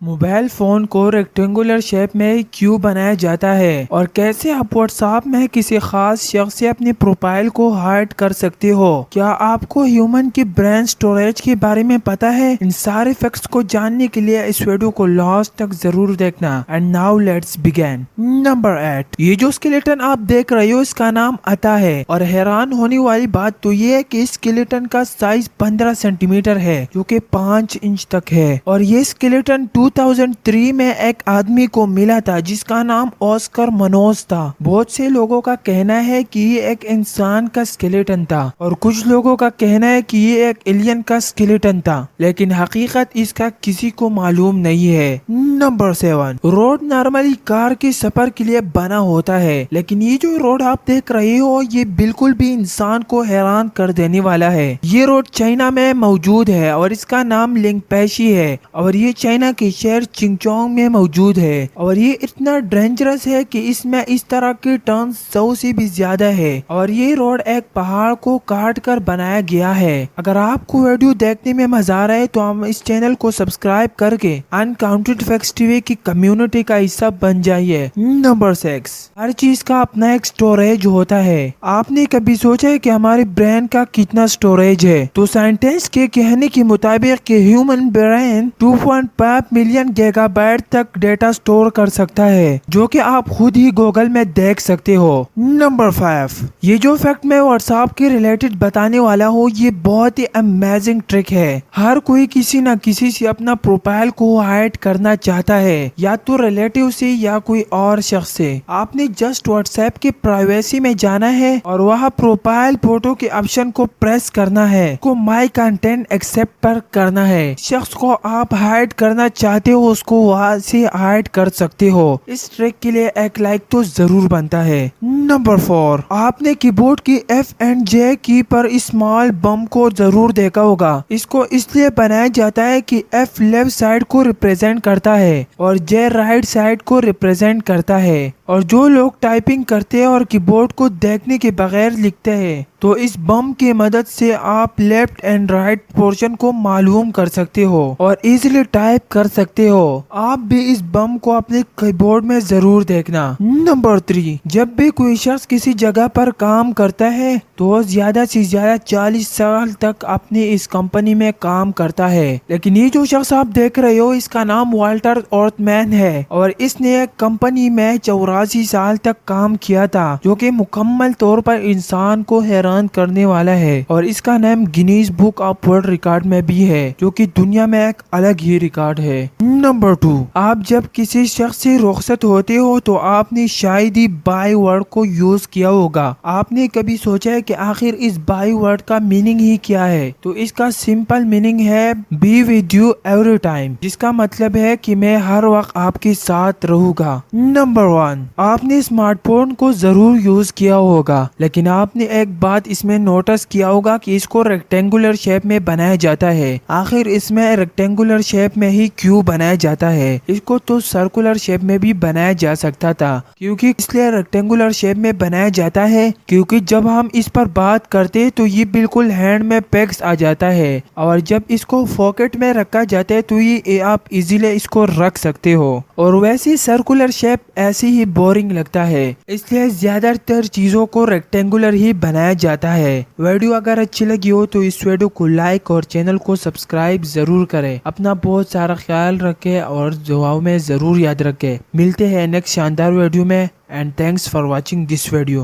Mobile phone کو rectangular shape میں کیوں بنایا جاتا ہے اور کیسے آپ واٹس ایپ میں کسی خاص شخص سے اپنی پروفائل کو ہائڈ کر سکتے ہو؟ کیا آپ کو ہیومن کی برین سٹوریج کے بارے میں پتا ہے؟ ان سارے فیکٹس کو جاننے کے لیے اس ویڈیو کو لاسٹ تک ضرور دیکھنا۔ And now let's begin. Number 8، یہ جو اسکیلیٹن آپ دیکھ رہے ہو اس کا نام عطا ہے، اور حیران ہونے والی بات تو یہ ہے کہ اس اسکیلیٹن کا سائز 15 سینٹی میٹر ہے جو کہ 5 انچ تک ہے، اور یہ اسکیلیٹن 2003 میں ایک آدمی کو ملا تھا جس کا نام آسکر منوز تھا۔ بہت سے لوگوں کا کہنا ہے کہ یہ ایک انسان کا اسکیلیٹن تھا، اور کچھ لوگوں کا کہنا ہے کہ یہ ایک ایلین کا اسکیلیٹن تھا، لیکن حقیقت اس کا کسی کو معلوم نہیں ہے۔ نمبر 7، روڈ نارملی کار کے سفر کے لیے بنا ہوتا ہے، لیکن یہ جو روڈ آپ دیکھ رہے ہو یہ بالکل بھی انسان کو حیران کر دینے والا ہے۔ یہ روڈ چائنا میں موجود ہے اور اس کا نام لنگ پیشی ہے، اور یہ چائنا کے شہر چنگچونگ میں موجود ہے، اور یہ اتنا ڈینجرس ہے کہ اس میں اس طرح کے ٹرن 100 سے بھی زیادہ ہے، اور یہ روڈ ایک پہاڑ کو کاٹ کر بنایا گیا ہے۔ اگر آپ کو ویڈیو دیکھنے میں مزہ آ رہا ہے تو ہم اس چینل کو سبسکرائب کر کے انکاؤنٹڈ فیکٹس ٹی وی کی کمیونٹی کا حصہ بن جائیے۔ نمبر 6، ہر چیز کا اپنا ایک سٹوریج ہوتا ہے۔ آپ نے کبھی سوچا ہے کہ ہمارے برین کا کتنا سٹوریج ہے؟ تو سائنٹسٹ کے کہنے کے مطابق کہ ہیومن برین 2.5 ملین گیگا بائٹ تک ڈیٹا سٹور کر سکتا ہے، جو کہ آپ خود ہی گوگل میں دیکھ سکتے ہو۔ نمبر 5، یہ جو فیکٹ میں واٹس ایپ کے ریلیٹڈ بتانے والا ہوں یہ بہت ہی امیزنگ ٹرک ہے۔ ہر کوئی کسی نہ کسی سے اپنا پروفائل کو ہائڈ کرنا چاہتا ہے، یا تو ریلیٹیو سے یا کوئی اور شخص سے۔ آپ نے جسٹ واٹس ایپ کی پرائیویسی میں جانا ہے اور وہاں پروفائل فوٹو کے آپشن کو پریس کرنا ہے، کو مائی کنٹینٹ ایکسپٹ پر کرنا ہے۔ شخص کو آپ ہائڈ کرنا چاہتے ہو اس کو وہاں سے ہائڈ کر سکتے ہو۔ اس ٹرک کے لیے ایک لائک تو ضرور بنتا ہے۔ نمبر 4، آپ نے کی بورڈ کی F&J کی پر اسمال بم کو ضرور دیکھا ہوگا۔ اس کو اس لیے بنایا جاتا ہے کہ F لیفٹ سائڈ کو ریپریزنٹ کرتا ہے اور J رائٹ سائڈ کو ریپریزنٹ کرتا ہے، اور جو لوگ ٹائپنگ کرتے ہیں اور کی بورڈ کو دیکھنے کے بغیر لکھتے ہیں تو اس بم کی مدد سے آپ لیفٹ اینڈ رائٹ پورشن کو معلوم کر سکتے ہو اور ایزیلی ٹائپ کر سکتے ہو۔ آپ بھی اس بم کو اپنے کی بورڈ میں ضرور دیکھنا۔ نمبر 3، جب بھی کوئی شخص کسی جگہ پر کام کرتا ہے تو وہ زیادہ سے زیادہ 40 سال تک اپنی اس کمپنی میں کام کرتا ہے، لیکن یہ جو شخص آپ دیکھ رہے ہو اس کا نام والٹر اورتمین ہے، اور اس نے ایک کمپنی میں 84 سال تک کام کیا تھا، جو کہ مکمل طور پر انسان کو حیران کرنے والا ہے، اور اس کا نام Guinness book of world record میں بھی ہے، جو کہ دنیا میں ایک الگ ہی ریکارڈ ہے۔ نمبر 2، آپ جب کسی شخص سے رخصت ہوتے ہو تو آپ نے شاید ہی بائی ورڈ کو یوز کیا ہوگا۔ آپ نے کبھی سوچا ہے کہ آخر اس بائی ورڈ کا میننگ ہی کیا ہے؟ تو اس کا سمپل میننگ ہے be with you every time, جس کا مطلب ہے کہ میں ہر وقت آپ کے ساتھ رہوں گا۔ نمبر 1، آپ نے اسمارٹ فون کو ضرور یوز کیا ہوگا، لیکن آپ نے ایک بات اس میں نوٹس کیا ہوگا کہ اس کو ریکٹینگولر شیپ میں بنایا جاتا ہے۔ آخر اس میں ریکٹینگولر شیپ میں ہی کیوں بنایا جاتا ہے؟ اس کو تو سرکولر شیپ میں بھی بنایا جا سکتا تھا، کیونکہ اس لیے ریکٹینگولر شیپ میں بنایا جاتا ہے کیونکہ جب ہم اس پر بات کرتے تو یہ بالکل ہینڈ میں پیکس آ جاتا ہے، اور جب اس کو پاکٹ میں رکھا جاتا ہے تو یہ آپ ایزیلی اس کو رکھ سکتے ہو، اور ویسے سرکولر شیپ ایسی ہی بورنگ لگتا ہے، اس لیے زیادہ تر چیزوں کو ریکٹینگولر ہی بنایا جاتا ہے۔ ویڈیو اگر اچھی لگی ہو تو اس ویڈیو کو لائک اور چینل کو سبسکرائب ضرور کریں۔ اپنا بہت سارا خیال رکھے اور دعاؤں میں ضرور یاد رکھے۔ ملتے ہیں نیکسٹ شاندار ویڈیو میں، and thanks for watching this video.